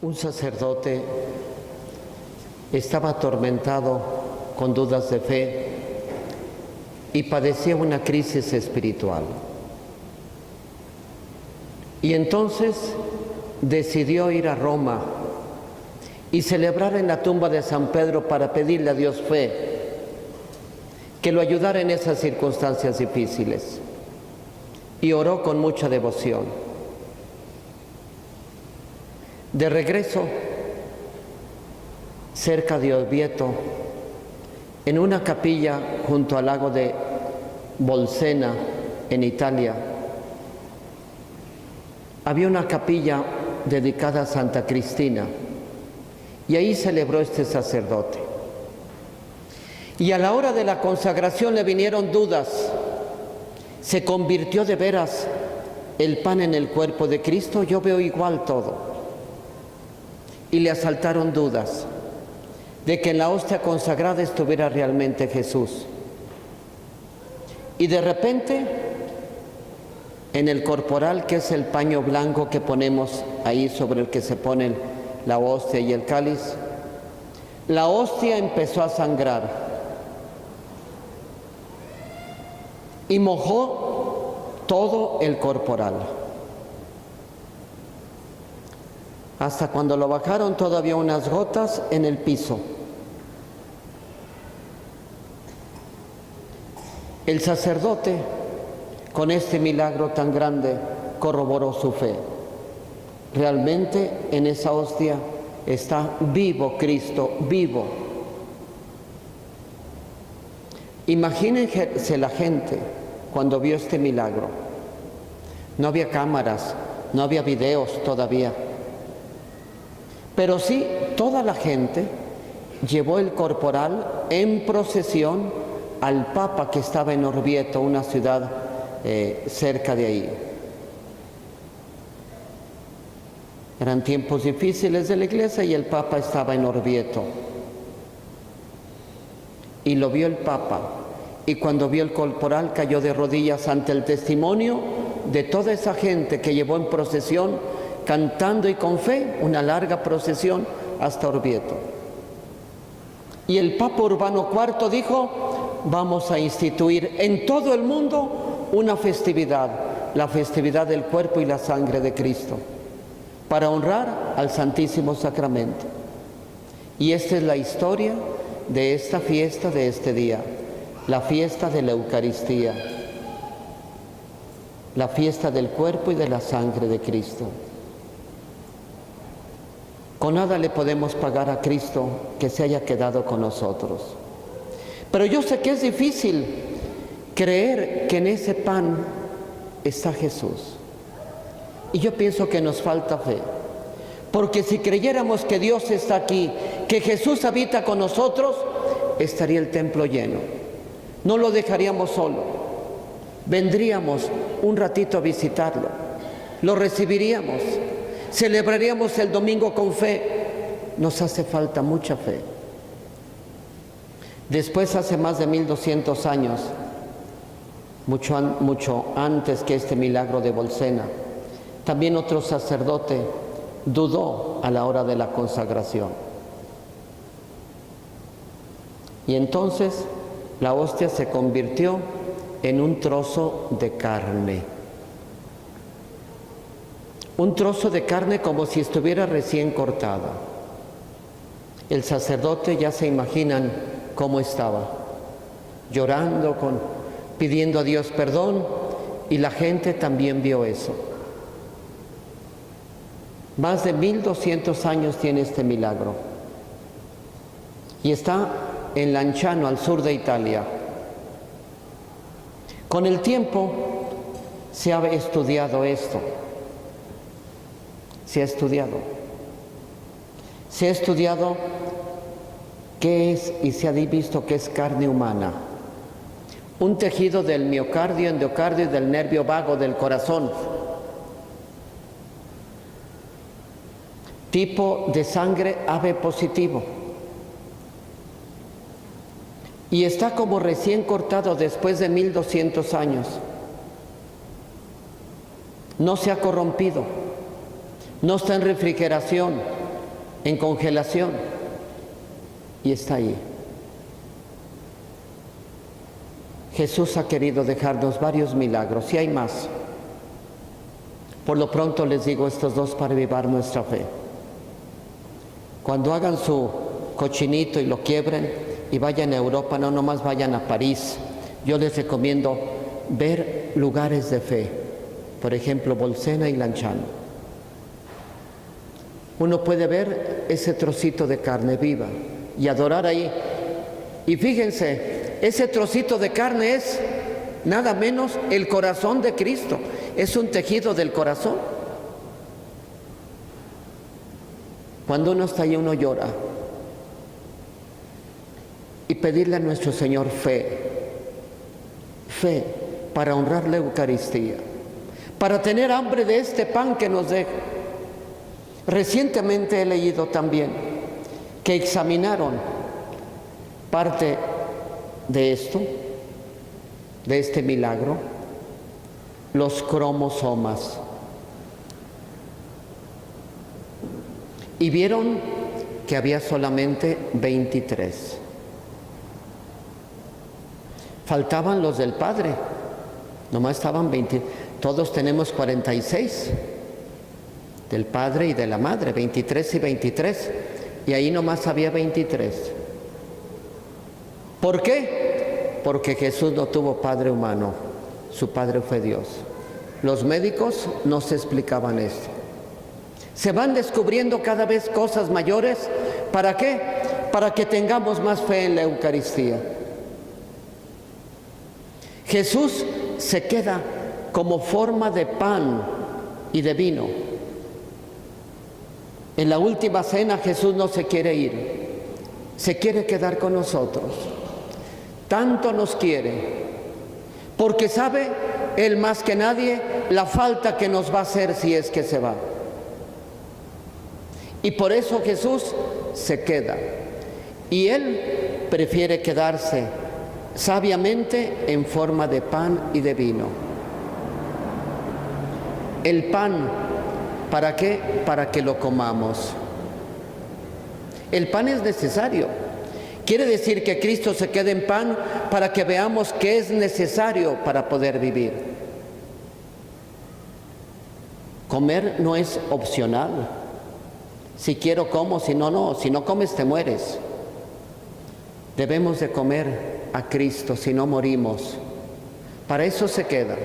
Un sacerdote estaba atormentado con dudas de fe y padecía una crisis espiritual. Y entonces decidió ir a Roma y celebrar en la tumba de San Pedro para pedirle a Dios fe, que lo ayudara en esas circunstancias difíciles. Y oró con mucha devoción. De regreso, cerca de Orvieto, en una capilla junto al lago de Bolsena, en Italia, había una capilla dedicada a Santa Cristina, y ahí celebró este sacerdote. Y a la hora de la consagración le vinieron dudas. ¿Se convirtió de veras el pan en el cuerpo de Cristo? Yo veo igual todo. Y le asaltaron dudas de que en la hostia consagrada estuviera realmente Jesús. Y de repente, en el corporal, que es el paño blanco que ponemos ahí sobre el que se ponen la hostia y el cáliz, la hostia empezó a sangrar y mojó todo el corporal. Hasta cuando lo bajaron todavía unas gotas en el piso. El sacerdote, con este milagro tan grande, corroboró su fe. Realmente en esa hostia está vivo Cristo, vivo. Imagínense la gente cuando vio este milagro. No había cámaras, no había videos todavía. Pero sí, toda la gente llevó el corporal en procesión al Papa, que estaba en Orvieto, una ciudad cerca de ahí. Eran tiempos difíciles de la iglesia y el Papa estaba en Orvieto. Y lo vio el Papa, y cuando vio el corporal cayó de rodillas ante el testimonio de toda esa gente que llevó en procesión, cantando y con fe, una larga procesión hasta Orvieto. Y el Papa Urbano IV dijo: vamos a instituir en todo el mundo una festividad, la festividad del cuerpo y la sangre de Cristo, para honrar al Santísimo Sacramento. Y esta es la historia de esta fiesta, de este día, la fiesta de la Eucaristía, la fiesta del cuerpo y de la sangre de Cristo. Con nada le podemos pagar a Cristo que se haya quedado con nosotros. Pero yo sé que es difícil creer que en ese pan está Jesús. Y yo pienso que nos falta fe. Porque si creyéramos que Dios está aquí, que Jesús habita con nosotros, estaría el templo lleno. No lo dejaríamos solo. Vendríamos un ratito a visitarlo. Lo recibiríamos. Celebraríamos el domingo con fe. Nos hace falta mucha fe. Después, hace más de 1200 años, mucho antes que este milagro de Bolsena, también otro sacerdote dudó a la hora de la consagración. Y entonces la hostia se convirtió en un trozo de carne. Un trozo de carne como si estuviera recién cortada. El sacerdote, ya se imaginan cómo estaba, llorando, pidiendo a Dios perdón, y la gente también vio eso. Más de 1200 años tiene este milagro. Y está en Lanciano, al sur de Italia. Con el tiempo se ha estudiado esto. Se ha estudiado qué es, y se ha visto que es carne humana. Un tejido del miocardio, endocardio y del nervio vago del corazón. Tipo de sangre AB positivo. Y está como recién cortado después de 1200 años. No se ha corrompido. No está en refrigeración, en congelación, y está ahí. Jesús ha querido dejarnos varios milagros y hay más. Por lo pronto les digo estos dos para avivar nuestra fe. Cuando hagan su cochinito y lo quiebren y vayan a Europa, no nomás vayan a París. Yo les recomiendo ver lugares de fe, por ejemplo, Bolsena y Lanciano. Uno puede ver ese trocito de carne viva y adorar ahí. Y fíjense, ese trocito de carne es nada menos el corazón de Cristo. Es un tejido del corazón. Cuando uno está ahí, uno llora. Y pedirle a nuestro Señor fe para honrar la Eucaristía, para tener hambre de este pan que nos deja. Recientemente he leído también que examinaron parte de esto, de este milagro, los cromosomas, y vieron que había solamente 23. Faltaban los del padre, nomás estaban 20. Todos tenemos 46 del padre y de la madre, 23 y 23, y ahí nomás había 23. ¿Por qué? Porque Jesús no tuvo padre humano, su padre fue Dios. Los médicos no se explicaban esto. Se van descubriendo cada vez cosas mayores. ¿Para qué? Para que tengamos más fe en la Eucaristía. Jesús se queda como forma de pan y de vino. En la última cena Jesús no se quiere ir, se quiere quedar con nosotros. Tanto nos quiere, porque sabe Él más que nadie la falta que nos va a hacer si es que se va. Y por eso Jesús se queda. Y Él prefiere quedarse sabiamente en forma de pan y de vino. El pan, ¿para qué? Para que lo comamos. El pan es necesario. Quiere decir que Cristo se queda en pan para que veamos que es necesario para poder vivir. Comer no es opcional. Si quiero como, si no, no. Si no comes te mueres. Debemos de comer a Cristo, si no morimos. Para eso se queda.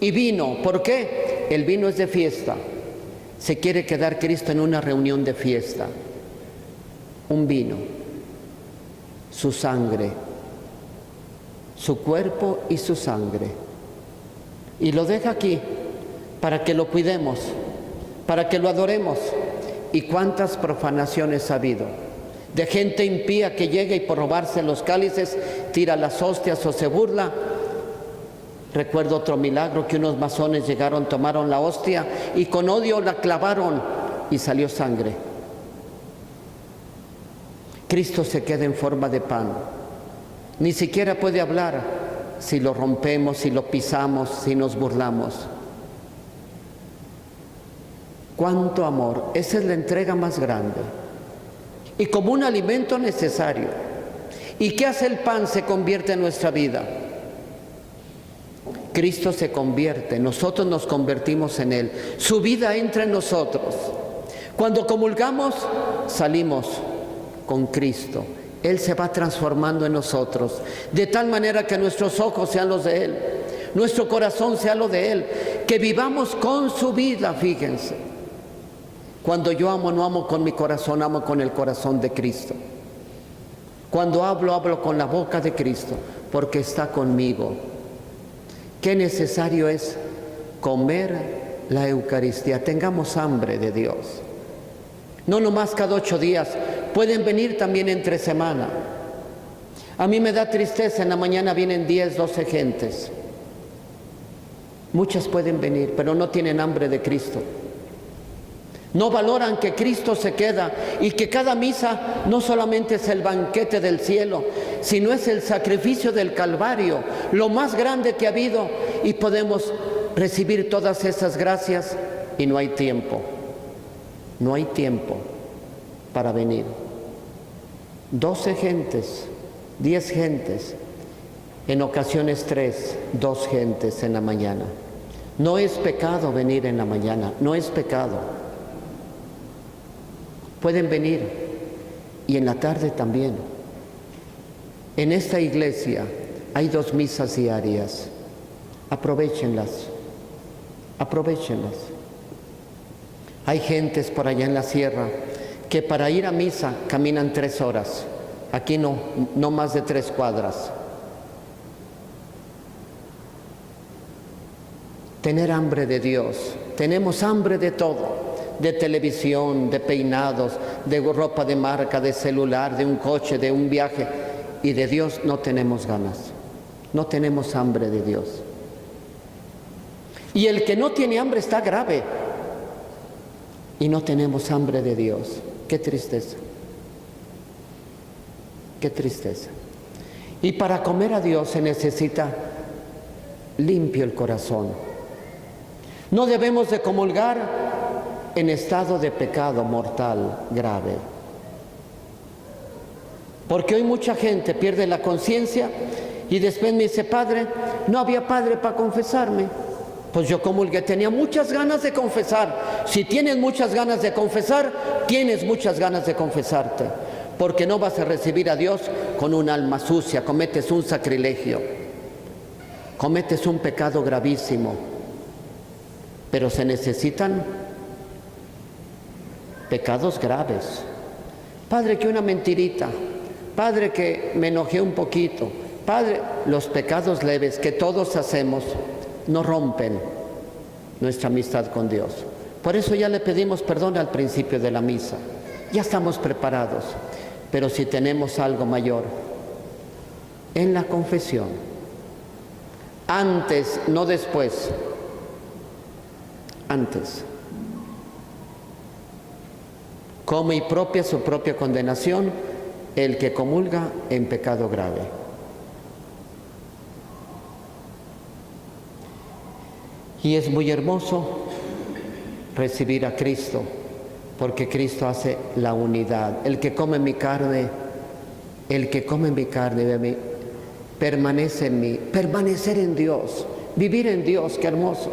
Y vino, ¿por qué? El vino es de fiesta. Se quiere quedar Cristo en una reunión de fiesta. Un vino, su sangre, su cuerpo y su sangre. Y lo deja aquí para que lo cuidemos, para que lo adoremos. ¿Y cuántas profanaciones ha habido? De gente impía que llega y por robarse los cálices tira las hostias o se burla. Recuerdo otro milagro que unos masones llegaron, tomaron la hostia y con odio la clavaron y salió sangre. Cristo se queda en forma de pan. Ni siquiera puede hablar si lo rompemos, si lo pisamos, si nos burlamos. ¡Cuánto amor! Esa es la entrega más grande. Y como un alimento necesario. ¿Y qué hace el pan? Se convierte en nuestra vida. Cristo se convierte, nosotros nos convertimos en Él. Su vida entra en nosotros. Cuando comulgamos, salimos con Cristo. Él se va transformando en nosotros, de tal manera que nuestros ojos sean los de Él, nuestro corazón sea lo de Él, que vivamos con su vida, fíjense. Cuando yo amo, no amo con mi corazón, amo con el corazón de Cristo. Cuando hablo, hablo con la boca de Cristo, porque está conmigo. Qué necesario es comer la Eucaristía. Tengamos hambre de Dios. No nomás cada 8 días, pueden venir también entre semana. A mí me da tristeza, en la mañana vienen 10, 12 gentes. Muchas pueden venir, pero no tienen hambre de Cristo. No valoran que Cristo se queda y que cada misa no solamente es el banquete del cielo, sino es el sacrificio del Calvario, lo más grande que ha habido, y podemos recibir todas esas gracias y no hay tiempo. No hay tiempo. para venir. 12 gentes, 10 gentes, en ocasiones 3, 2 gentes en la mañana. No es pecado venir en la mañana, no es pecado. Pueden venir y en la tarde también. En esta iglesia hay 2 misas diarias. Aprovéchenlas, aprovéchenlas. Hay gentes por allá en la sierra que para ir a misa caminan 3 horas. Aquí no más de 3 cuadras. Tener hambre de Dios. Tenemos hambre de todo. De televisión, de peinados, de ropa de marca, de celular, de un coche, de un viaje. Y de Dios no tenemos ganas. No tenemos hambre de Dios. Y el que no tiene hambre está grave. Y no tenemos hambre de Dios. Qué tristeza. Qué tristeza. Y para comer a Dios se necesita limpio el corazón. No debemos de comulgar en estado de pecado mortal grave. Porque hoy mucha gente pierde la conciencia y después me dice: padre, no había padre para confesarme. Pues yo comulgué, tenía muchas ganas de confesar. Si tienes muchas ganas de confesar, tienes muchas ganas de confesarte. Porque no vas a recibir a Dios con un alma sucia, cometes un sacrilegio, cometes un pecado gravísimo. Pero se necesitan pecados graves. Padre, que una mentirita. Padre, que me enojé un poquito. Padre, los pecados leves que todos hacemos no rompen nuestra amistad con Dios. Por eso ya le pedimos perdón al principio de la misa. Ya estamos preparados. Pero si tenemos algo mayor, en la confesión, antes, no después, antes, como y su propia condenación el que comulga en pecado grave. Y es muy hermoso recibir a Cristo, porque Cristo hace la unidad. El que come mi carne, de mí, permanece en mí. Permanecer en Dios, vivir en Dios, qué hermoso.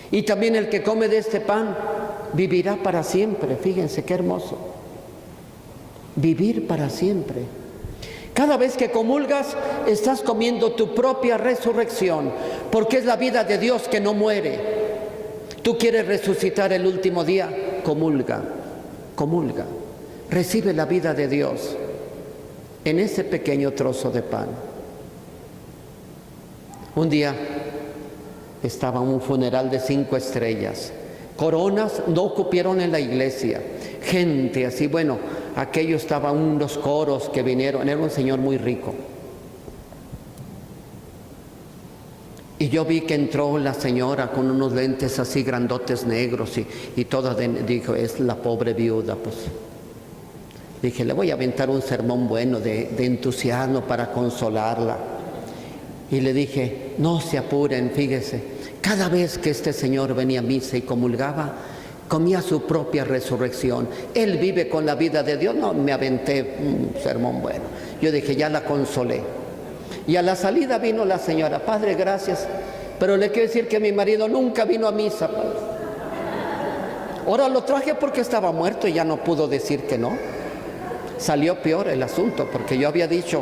Y también el que come de este pan vivirá para siempre. Fíjense qué hermoso. Vivir para siempre. Cada vez que comulgas, estás comiendo tu propia resurrección, porque es la vida de Dios que no muere. Tú quieres resucitar el último día, comulga, comulga. Recibe la vida de Dios en ese pequeño trozo de pan. Un día estaba un funeral de 5 estrellas. Coronas no cupieron en la iglesia. Gente así, bueno, aquello estaban unos coros que vinieron. Era un señor muy rico. Y yo vi que entró la señora con unos lentes así grandotes negros y toda dijo, es la pobre viuda. Pues dije, le voy a aventar un sermón bueno de entusiasmo para consolarla. Y le dije, no se apuren, fíjese, cada vez que este señor venía a misa y comulgaba, comía su propia resurrección. Él vive con la vida de Dios. No, me aventé un sermón bueno. Yo dije, ya la consolé. Y a la salida vino la señora, padre, gracias, pero le quiero decir que mi marido nunca vino a misa, padre. Ahora lo traje porque estaba muerto y ya no pudo decir que no. Salió peor el asunto, porque yo había dicho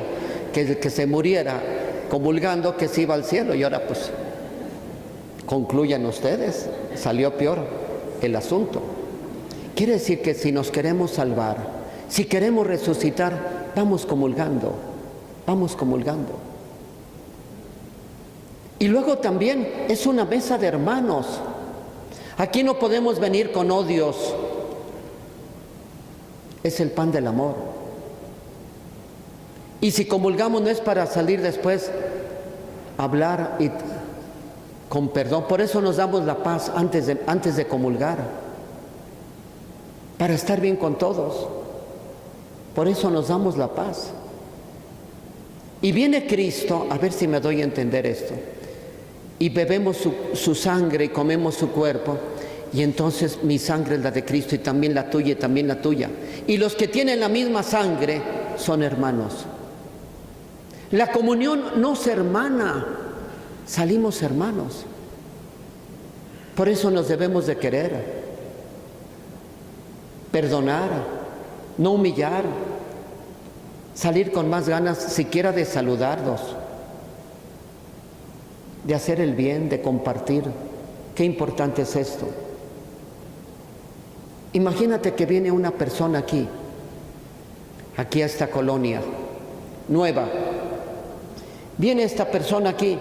que se muriera comulgando, que se iba al cielo, y ahora pues concluyan ustedes, salió peor el asunto. Quiere decir que si nos queremos salvar, si queremos resucitar, vamos comulgando, vamos comulgando. Y luego también es una mesa de hermanos. Aquí no podemos venir con odios. Es el pan del amor. Y si comulgamos no es para salir después a hablar y con perdón. Por eso nos damos la paz antes de comulgar, para estar bien con todos. Por eso nos damos la paz. Y viene Cristo, a ver si me doy a entender esto, y bebemos su sangre y comemos su cuerpo, Y entonces mi sangre es la de Cristo y también la tuya y también la tuya. Y los que tienen la misma sangre son hermanos. La comunión nos hermana, salimos hermanos. Por eso nos debemos de querer, perdonar, no humillar, salir con más ganas siquiera de saludarlos, de hacer el bien, de compartir. Qué importante es esto. Imagínate que viene una persona aquí a esta colonia nueva. Viene esta persona aquí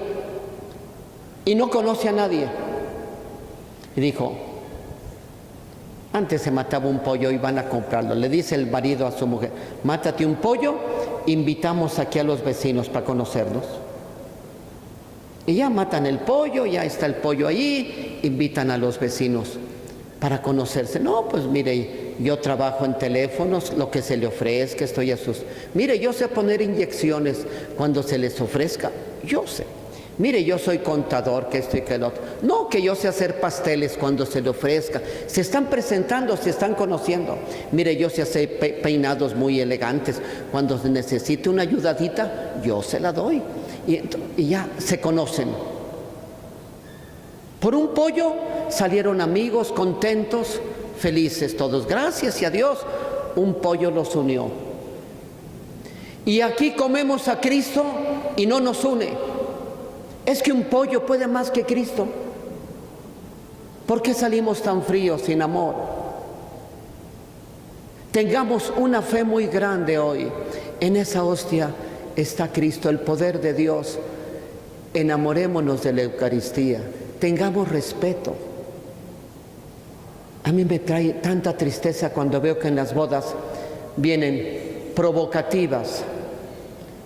y no conoce a nadie. Y dijo, antes se mataba un pollo y van a comprarlo. Le dice el marido a su mujer, mátate un pollo, invitamos aquí a los vecinos para conocerlos. Y ya matan el pollo, ya está el pollo ahí, invitan a los vecinos para conocerse. No, pues mire, yo trabajo en teléfonos, lo que se le ofrezca, estoy a sus... Mire, yo sé poner inyecciones cuando se les ofrezca, yo sé. Mire, yo soy contador, que esto y que el otro. No, que yo sé hacer pasteles cuando se le ofrezca. Se están presentando, se están conociendo. Mire, yo sé hacer peinados muy elegantes. Cuando se necesite una ayudadita, yo se la doy. Y ya se conocen. Por un pollo salieron amigos, contentos, felices todos. Gracias y a Dios, un pollo los unió. Y aquí comemos a Cristo y no nos une. Es que un pollo puede más que Cristo. ¿Por qué salimos tan fríos, sin amor? Tengamos una fe muy grande hoy. En esa hostia está Cristo, el poder de Dios. Enamorémonos de la Eucaristía. Tengamos respeto. A mí me trae tanta tristeza cuando veo que en las bodas vienen provocativas,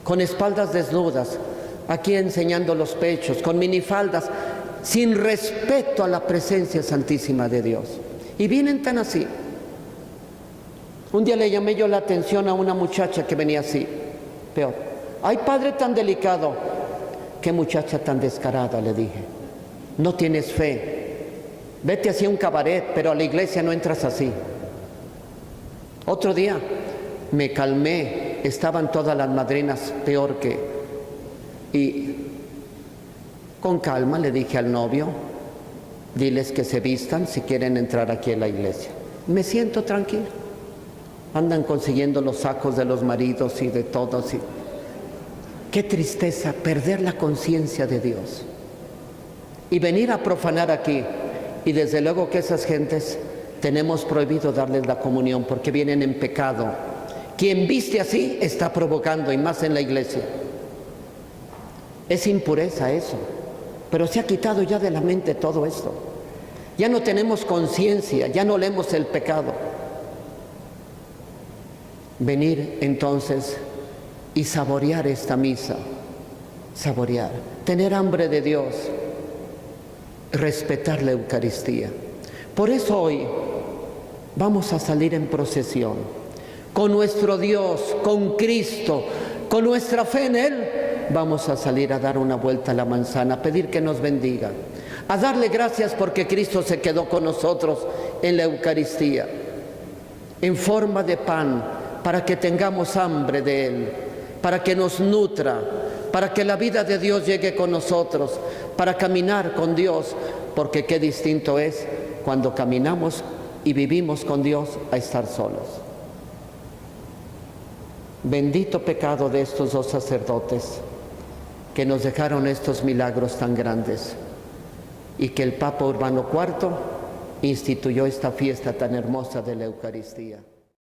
con espaldas desnudas, aquí enseñando los pechos, con minifaldas, sin respeto a la presencia santísima de Dios. Y vienen tan así. Un día le llamé yo la atención a una muchacha que venía así, peor. Ay, padre tan delicado. Qué muchacha tan descarada, le dije. No tienes fe. Vete hacia un cabaret, pero a la iglesia no entras así. Otro día me calmé, estaban todas las madrinas peor que... Y con calma le dije al novio, diles que se vistan si quieren entrar aquí en la iglesia. Me siento tranquilo. Andan consiguiendo los sacos de los maridos y de todos. Y... Qué tristeza perder la conciencia de Dios y venir a profanar aquí. Y desde luego que esas gentes tenemos prohibido darles la comunión porque vienen en pecado. Quien viste así está provocando, y más en la iglesia. Es impureza eso, pero se ha quitado ya de la mente todo esto. Ya no tenemos conciencia, ya no olemos el pecado. Venir entonces y saborear esta misa, saborear, tener hambre de Dios, respetar la Eucaristía. Por eso hoy vamos a salir en procesión, con nuestro Dios, con Cristo, con nuestra fe en Él. Vamos a salir a dar una vuelta a la manzana, a pedir que nos bendiga, a darle gracias porque Cristo se quedó con nosotros en la Eucaristía, en forma de pan, para que tengamos hambre de Él, para que nos nutra, para que la vida de Dios llegue con nosotros, para caminar con Dios, porque qué distinto es cuando caminamos y vivimos con Dios a estar solos. Bendito pecado de estos dos sacerdotes que nos dejaron estos milagros tan grandes y que el Papa Urbano IV instituyó esta fiesta tan hermosa de la Eucaristía.